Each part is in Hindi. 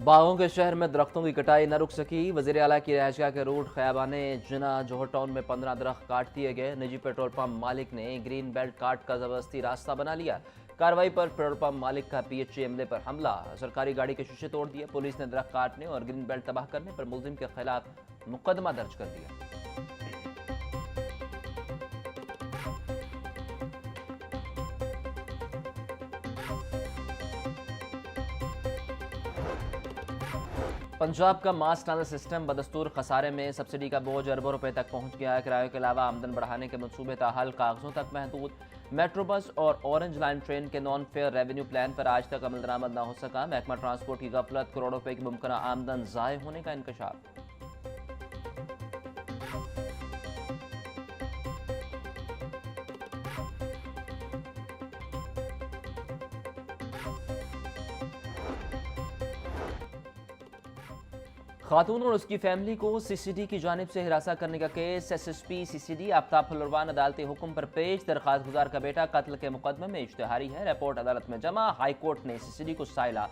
बागों के शहर में दरख्तों की कटाई न रुक सकी। वज़ीर आला की रहायशगाह के रूट खयाबान जिना जोहर टाउन में 15 दरख्त काट दिए गए। निजी पेट्रोल पंप मालिक ने ग्रीन बेल्ट काट का जबरदस्ती रास्ता बना लिया। कार्रवाई पर पेट्रोल पंप मालिक का PHA अमले पर हमला। सरकारी गाड़ी के शीशे तोड़ दिए। पुलिस ने दरख्त काटने और ग्रीन बेल्ट तबाह करने पर मुलजिम के खिलाफ मुकदमा दर्ज कर दिया। पंजाब का मास ट्रांजिट सिस्टम बदस्तूर खसारे में। सब्सिडी का बोझ अरबों रुपए तक पहुंच गया है। किराए के अलावा आमदन बढ़ाने के मंसूबे ताहाल कागजों तक महदूद। मेट्रो बस और ऑरेंज लाइन ट्रेन के नॉन फेयर रेवेन्यू प्लान पर आज तक अमल दरामद न हो सका। महकमा ट्रांसपोर्ट की गफलत, करोड़ों रुपए की मुमकिन आमदन ज़ाय होने का इंकशाफ। खातून और उसकी फैमिली को CCD की जानिब से हिरासत करने का case. SSP CCD Aftab Phularwan अदालती हुक्म पर पेश। दरख्वास्त गुजार का बेटा कत्ल के मुकदमे में इश्तिहारी है। रिपोर्ट अदालत में जमा। हाई कोर्ट ने CCD को साइला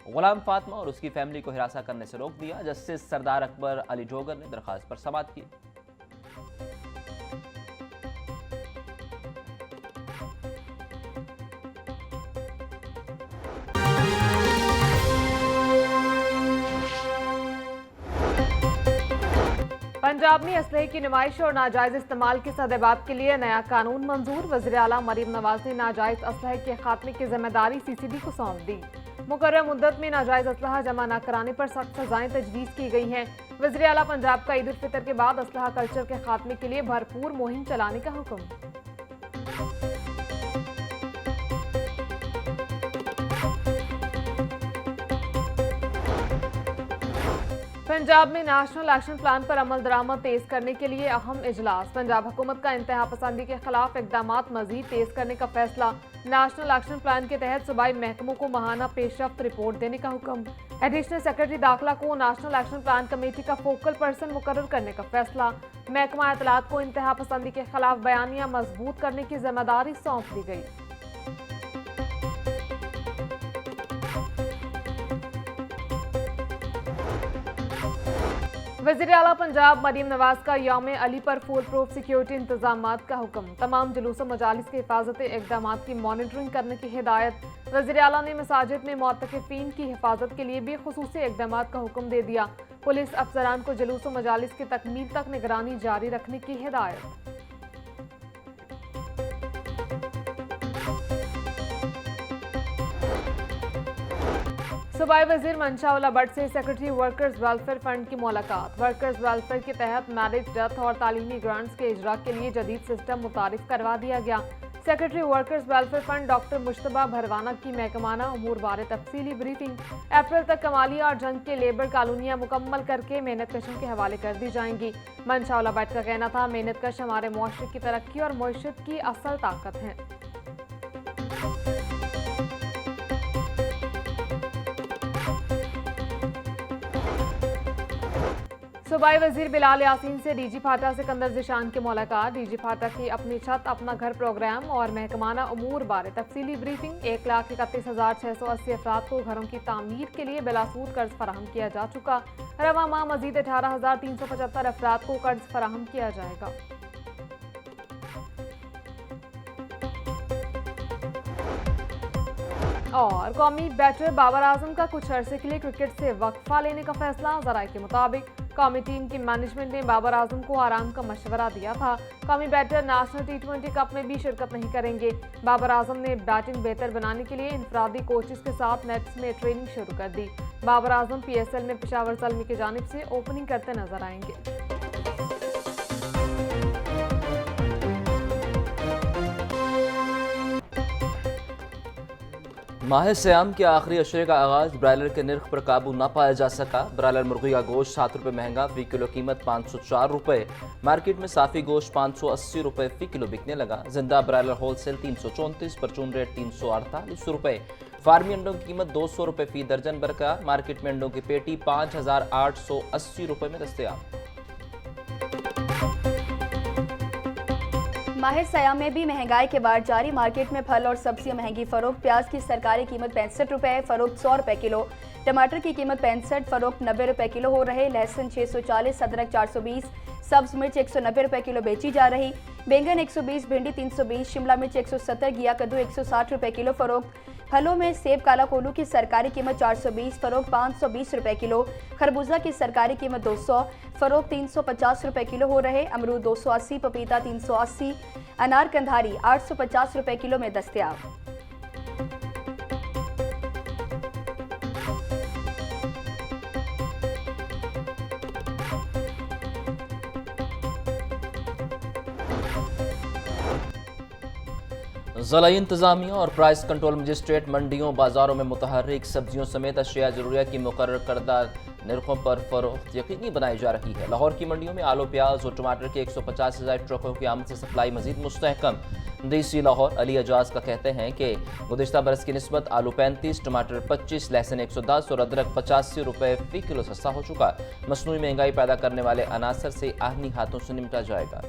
गुलाम फातमा और उसकी फैमिली को हिरासत करने से रोक दिया। जस्टिस सरदार अकबर अली जोगर ने दरख्वास्त पर समाअत की। पंजाब में असलहे की नुमाइश और नाजायज इस्तेमाल के सदेबाब के लिए नया कानून मंजूर। वज़ीर आला मरीम नवाज ने नाजायज असलहे के खात्मे की जिम्मेदारी CCD को सौंप दी। मुकर्रर मुद्दत में नाजायज असलहा जमा न कराने पर सख्त सजाएं तजवीज़ की गई हैं। वज़ीर आला पंजाब का ईद उल फितर के बाद असलहा कल्चर के खात्मे के लिए भरपूर मुहिम चलाने का हुक्म। पंजाब में नेशनल एक्शन प्लान पर अमल दरामद तेज करने के लिए अहम इजलास। पंजाब हुकूमत का इंतहा पसंदी के खिलाफ इकदामात मजीद तेज करने का फैसला। नेशनल एक्शन प्लान के तहत सूबाई महकमों को माहाना पेशरफ्त रिपोर्ट देने का हुक्म। एडिशनल सेक्रेटरी दाखिला को नेशनल एक्शन प्लान कमेटी का फोकल पर्सन मुकर्रर करने का फैसला। महकमा इत्तलात को इंतहा पसंदी के खिलाफ बयानिया मजबूत करने की जिम्मेदारी सौंप दी गई। वज़ीर आला पंजाब मरीम नवाज का यौम अली पर फुल प्रूफ सिक्योरिटी इंतजामात का हुक्म। तमाम जुलूस मजालिस के हिफाजती इक़दामात की मॉनिटरिंग करने की हिदायत। वज़ीर आला ने मसाजिद में मुअत्तकिफ़ीन की हिफाजत के लिए भी खुसूसी इक़दामात का हुक्म दे दिया। पुलिस अफसरान को जुलूस मजालिस की तकमील तक निगरानी जारी रखने की हिदायत। सूबाई वजीर मंशाउल्लाह भट्ट से सेक्रेटरी वर्कर्स वेलफेयर फंड की मुलाकात। वर्कर्स वेलफेयर के तहत मैरिज, डेथ और तालीमी ग्रांट्स के इजरा के लिए जदीद सिस्टम मुतारिफ करवा दिया गया। Secretary workers welfare fund doctor मुश्तबा भरवाना की महकमाना उमूर बारे तफसीली ब्रीफिंग। अप्रैल तक कमालिया और जंग के लेबर कॉलोनियां मुकम्मल करके मेहनत कशों के हवाले कर दी जाएंगी। मंशाउल्लाह भट्ट का कहना था, मेहनत कश हमारे मुआशरे की तरक्की और मईशत की असल ताकत हैं। सूबाई वजीर बिलाल यासीन से DG फाटा सिकंदर ज़िशान की मुलाकात। DG फाटा की अपनी छत अपना घर प्रोग्राम और महकमाना उमूर बारे तफसीली ब्रीफिंग। 1,31,680 अफराद को घरों की तामीर के लिए बिलासूद कर्ज फराहम किया जा चुका। रवा माह मजीद 18,375 अफराद को कर्ज फराहम किया जाएगा। और कौमी बैटर बाबर आजम का कुछ अरसे के लिए क्रिकेट से वक्फा लेने का फैसला। ज़राए के मुताबिक कौमी टीम की मैनेजमेंट ने बाबर आजम को आराम का मशवरा दिया था। कौमी बैटर नेशनल T20 कप में भी शिरकत नहीं करेंगे। बाबर आजम ने बैटिंग बेहतर बनाने के लिए इनफरादी कोचेस के साथ नेट्स में ट्रेनिंग शुरू कर दी। बाबर आजम PSL में पेशावर ज़ल्मी की जानिब से ओपनिंग करते नजर आएंगे। माह सियाम के आखिरी अशरे का आगाज। ब्रायलर के निर्ख पर काबू न पाया जा सका। ब्रायलर मुर्गी का गोश्त 7 रुपये महंगा, फी किलो कीमत 504 रुपये। मार्केट में साफ़ी गोश्त 580 रुपये फी किलो बिकने लगा। जिंदा ब्रायलर होलसेल 334, परचून रेट 348 रुपये। फार्मी अंडों की कीमत 200 रुपये फी दर्जन बरकरार। मार्केट में अंडों की पेटी 5880 रुपये में दस्तयाब। माहिर सयाम में भी महंगाई के बाद जारी। मार्केट में फल और सब्जियां महंगी फरोख्त। प्याज की सरकारी कीमत 65 रुपए, फरोख्त 100 रुपए किलो। टमाटर की कीमत 65, फरोख्त 90 रुपए किलो हो रहे। लहसुन 640, अदरक 420, सब्ज मिर्च 190 रुपए किलो बेची जा रही। बैंगन 120, भिंडी 320, शिमला मिर्च 170, घिया कद्दू 160 रुपए किलो फरोख्त। फलों में सेब काला कोल्हू की सरकारी कीमत 420, फरोख्त 520 रुपए किलो। खरबूजा की सरकारी कीमत 200, फरोख्त 350 रुपए किलो हो रहे। अमरूद 280, पपीता 380, अनार कंधारी 850 रुपए किलो में दस्तयाब। ज़िला इंतजामिया और प्राइस कंट्रोल मजिस्ट्रेट मंडियों बाजारों में मुतहर्रिक सब्जियों समेत अशिया ज़रूरिया की मुकर्रर करदा नरखों पर फरोख्त यकीनी बनाई जा रही है। लाहौर की मंडियों में आलू, प्याज और टमाटर के 150,000 ट्रकों की आमद से सप्लाई मजीद मुस्तहकम। DC लाहौर अली एजाज का कहते हैं कि गुज़िश्ता बरस की निस्बत आलू 35, टमाटर 25, लहसुन 110 और अदरक 85 रुपए फी किलो सस्ता हो चुका। मसनूई महंगाई पैदा करने वाले अनासर से आहनी हाथों से निपटा जाएगा।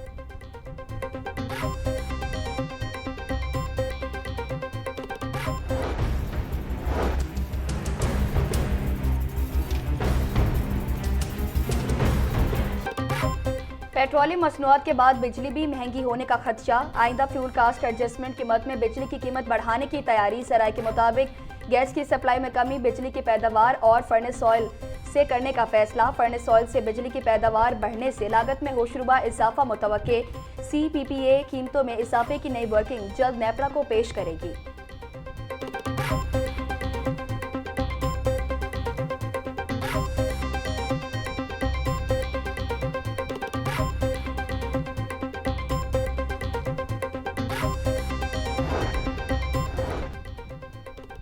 पेट्रोलियम मसनूआत के बाद बिजली भी महंगी होने का खदशा। आइंदा फ्यूल कास्ट एडजस्टमेंट की मद में बिजली की कीमत बढ़ाने की तैयारी। सराय के मुताबिक गैस की सप्लाई में कमी, बिजली की पैदावार और फर्नेस ऑयल से करने का फैसला। फर्नेस ऑयल से बिजली की पैदावार बढ़ने से लागत में होशरुबा इजाफा मुतवक्के। CPPA कीमतों में इजाफे की नई वर्किंग जल्द नेपरा को पेश करेगी।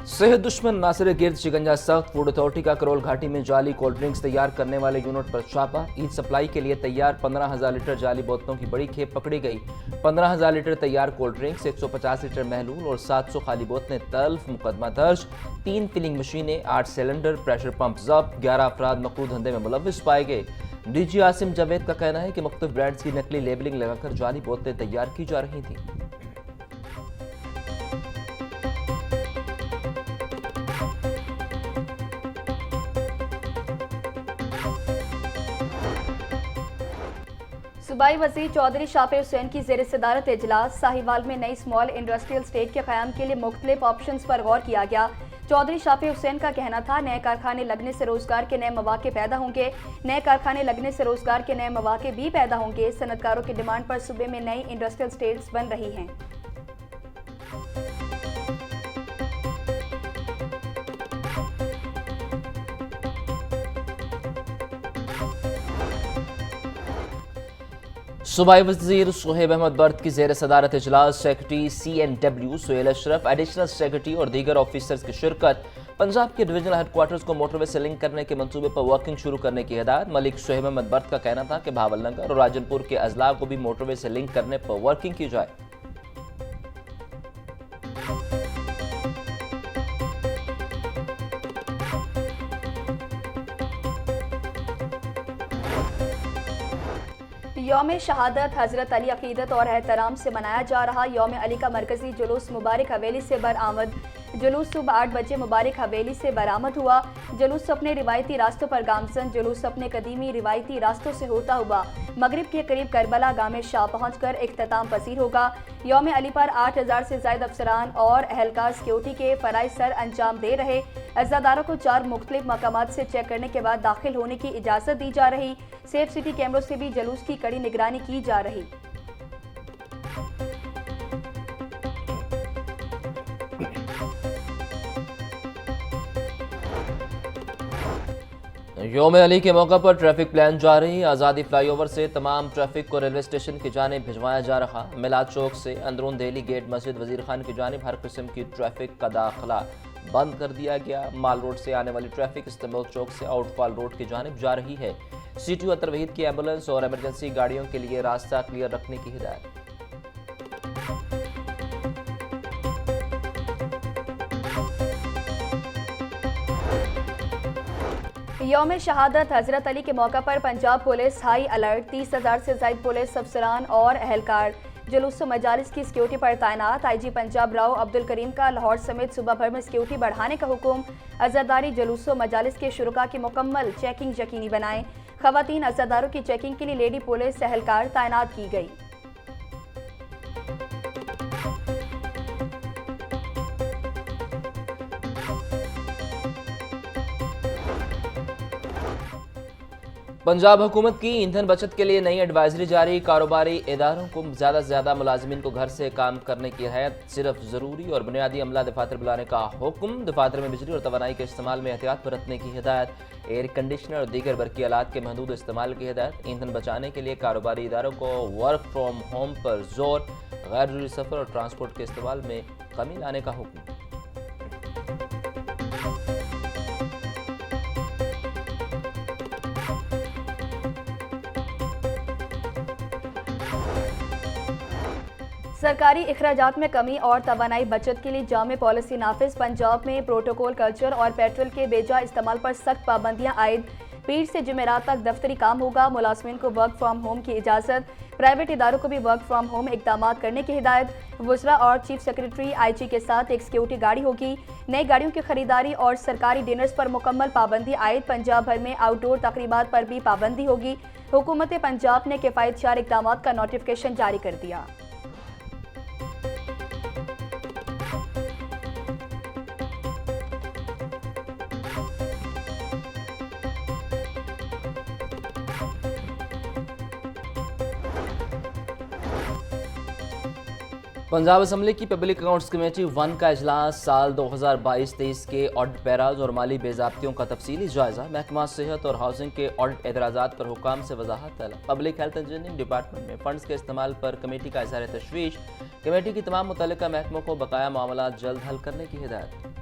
सेहत दुश्मन नासिर गिर्द शिकंजा सख्त। फूड अथॉरिटी का करोल घाटी में जाली कोल्ड ड्रिंक्स तैयार करने वाले यूनिट पर छापा। ईद सप्लाई के लिए तैयार 15,000 लीटर जाली बोतलों की बड़ी खेप पकड़ी गई। 15,000 लीटर तैयार कोल्ड ड्रिंक्स, 150 लीटर महलूल और 700 खाली बोतलें तल्फ। मुकदमा दर्ज। 3 फिलिंग मशीनें, 8 सिलेंडर, प्रेशर पंप जब्त। 11 अफराद मकरूह धंधे में मुलव्विस पाए गए। DG आसिम जावेद का कहना है कि मुख्तलिफ ब्रांड्स की नकली लेबलिंग लगाकर जाली बोतलें तैयार की जा रही थी। सूबाई वज़ीर चौधरी शाफी हुसैन की ज़ेर सदारत इजलास। साहिवाल में नई स्मॉल इंडस्ट्रियल स्टेट के क़याम के लिए मुख्तलिफ ऑप्शंस पर गौर किया गया। चौधरी शाफी हुसैन का कहना था, नए कारखाने लगने से रोजगार के नए मौके पैदा होंगे। नए कारखाने लगने से रोजगार के नए मौके भी पैदा होंगे। सनतकारों की डिमांड पर सूबे में नई इंडस्ट्रियल स्टेट्स बन रही हैं। सूबाई वज़ीर सुहेब अहमद बर्द की ज़ेर सदारत इजलास। Secretary CNW Suhail Ashraf, additional secretary और दीगर ऑफिसर्स की शिरकत। पंजाब के डिवीजनल हेडक्वार्टर्स को मोटरवे से लिंक करने के मंसूबे पर वर्किंग शुरू करने की हिदायत। मलिक सुहेब अहमद बर्द का कहना था कि भावलनगर और राजनपुर के अजला को भी मोटरवे से लिंक करने पर वर्किंग की जाए। यौम शहादत हज़रत अली अकीदत और एहतराम से मनाया जा रहा यौम अली का मरकजी जुलूस मुबारक हवेली से बरामद। जुलूस सुबह 8 बजे मुबारक हवेली से बरामद हुआ। जुलूस अपने रिवायती रास्तों पर गामजन। जुलूस अपने कदीमी रिवायती रास्तों से होता हुआ मगरिब के करीब करबला गामे शाह पहुंचकर इख्तिताम पसीर होगा। यौम अली पर 8,000 से ज़ायद अफसरान और अहलकार सिक्योरिटी के फ़राइज़ सर अंजाम दे रहे। अज़ादारों को 4 मुख्तलिफ मकामात से चेक करने के बाद दाखिल होने की इजाज़त दी जा रही। सेफ सिटी कैमरों से भी जुलूस की कड़ी निगरानी की जा रही। यौम अली के मौका पर ट्रैफिक प्लान जारी। आज़ादी फ्लाईओवर से तमाम ट्रैफिक को रेलवे स्टेशन की जानिब भिजवाया जा रहा। मिलाद चौक से अंदरून दिल्ली गेट मस्जिद वजीर खान की जानिब हर किस्म की ट्रैफिक का दाखिला बंद कर दिया गया। माल रोड से आने वाली ट्रैफिक इस्तांबुल चौक से आउटफॉल रोड की जानिब जा रही है। CTO अतर वहीद की एम्बुलेंस और इमरजेंसी गाड़ियों के लिए रास्ता क्लियर रखने की हिदायत। यौम शहादत हज़रत अली के मौका पर पंजाब पुलिस हाई अलर्ट। 30,000 से ज़ायद पुलिस अफसरान और अहलकार जुलूस मजालिस की सिक्योरिटी पर तैनात आईजी पंजाब राव अब्दुल करीम का लाहौर समेत सूबा भर में सिक्योरिटी बढ़ाने का हुक्म। अज़ादारी जुलूस मजालिस के शुरुका की मुकम्मल चेकिंग यकीनी बनाएं। खवातीन अज़ादारों की चेकिंग के लिए लेडी पुलिस एहलकार तैनात की गई। पंजाब हुकूमत की ईंधन बचत के लिए नई एडवाइजरी जारी। कारोबारी इदारों को ज़्यादा से ज़्यादा मुलाजमीन को घर से काम करने की हिदायत। सिर्फ ज़रूरी और बुनियादी अमला दफातर बुलाने का हुक्म। दफातर में बिजली और तवानाई के इस्तेमाल में एहतियात बरतने की हिदायत। एयर कंडीशनर और दीगर बरकी आलात के महदूद इस्तेमाल की हिदायत। ईंधन बचाने के लिए कारोबारी इदारों को वर्क फ्राम होम पर जोर। गैर जरूरी सफ़र और ट्रांसपोर्ट के इस्तेमाल में कमी लाने का हुक्म। सरकारी अखराजात में कमी और तवानाई बचत के लिए जामे पॉलिसी नाफिज। पंजाब में प्रोटोकॉल कल्चर और पेट्रोल के बेजा इस्तेमाल पर सख्त पाबंदियां आयद। पीर से जुमेरात तक दफ्तरी काम होगा। मुलाजमीन को वर्क फ्राम होम की इजाज़त। प्राइवेट इदारों को भी वर्क फ्राम होम इकदाम करने की हिदायत। वज़रा और चीफ सेक्रेटरी आईजी के साथ एक सिक्योरिटी गाड़ी होगी। नई गाड़ियों की खरीदारी और सरकारी डिनर्स पर मुकम्मल पाबंदी आयद। पंजाब भर में आउटडोर तकरीबात पर भी पाबंदी होगी। हुकूमत पंजाब ने किफ़ायतशार इकदाम का नोटिफिकेशन जारी कर दिया। पंजाब असम्बली की पब्लिक अकाउंट्स कमेटी 1 का इजलास। साल 2022-23 के ऑडिट पैराज और माली बेज़ाब्तियों का तफसीली जायजा। महकमा सेहत और हाउसिंग के ऑडिट एतराज़ात पर हुकाम से वजाहत तलब। पब्लिक हेल्थ इंजीनियरिंग डिपार्टमेंट में फंड्स के इस्तेमाल पर कमेटी का इज़हार तशवीश। कमेटी की तमाम मुतल्लिका महकमों को बकाया मामला जल्द हल करने की हिदायत।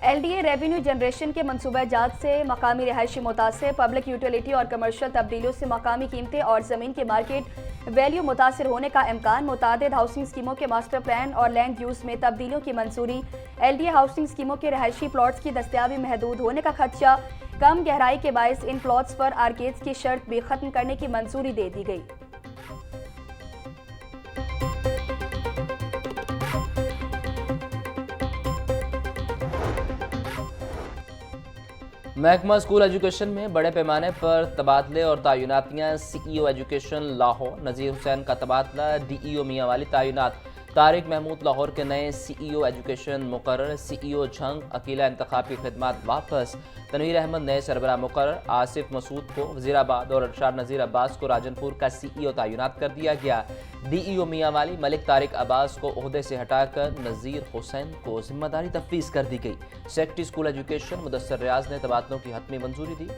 LDA रेवेन्यू जनरेशन के मनसूबा जात से मकामी रिहायशी मुतासर। पब्लिक यूटिलिटी और कमर्शियल तब्दीलियों से मकामी कीमतें और ज़मीन के मार्केट वैल्यू मुतासर होने का इम्कान। मुतादिद हाउसिंग स्कीमों के मास्टर प्लान और लैंड यूज़ में तब्दीलियों की मंजूरी। LDA हाउसिंग स्कीमों के रिहायशी प्लॉट्स की दस्तयाबी महदूद होने का खदशा। कम गहराई के बायस इन प्लॉट्स पर आर्केड्स की शर्त भी खत्म करने की मंजूरी दे दी गई। महकमा स्कूल एजुकेशन में बड़े पैमाने पर तबादले और तयनातियाँ। CEO एजुकेशन लाहौर नज़ीर हुसैन का तबादला। DEO मियांवाली तयनात। तारिक महमूद लाहौर के नए CEO एजुकेशन मुकर्रर। CEO झंग अकीला इंतखाबी खिदमात वापस। तनवीर अहमद नए सरबराह मुकर्रर। आसिफ मसूद को वज़ीराबाद और अरशाद नज़ीर अब्बास को राजनपुर का CEO तयनात कर दिया गया। DEO मियांवाली मलिक तारिक अब्बास को ओहदे से हटाकर नज़ीर हुसैन को जिम्मेदारी तफवीज़ कर दी गई। सेक्रेटरी स्कूल एजुकेशन मुदस्सर रियाज ने तबादलों की हतमी मंजूरी दी।